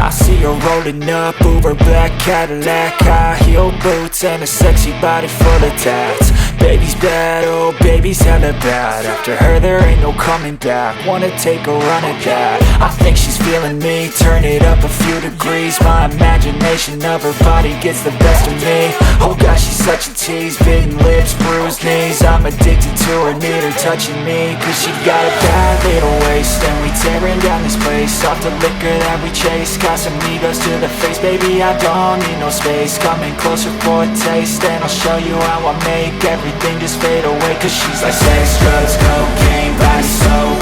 I see her rolling up, Uber black Cadillac, high heel boots and a sexy body full of tats. Baby's bad, oh baby's hella bad. After her there ain't no coming back. Wanna take a run at that. I think she's feeling me, turn it up a few degrees. My imagination of her body gets the best of me. Oh gosh, she's such a tease, bitten lips, bruised knees. I'm addicted to her, need her touching me, cause she got a bad little waist. And we tearing down this place, off the liquor that we chase. Got some egos to the face, baby I don't need no space. Coming closer for a taste, and I'll show you how I make everything just fade away. Cause she's like sex, drugs, cocaine, body so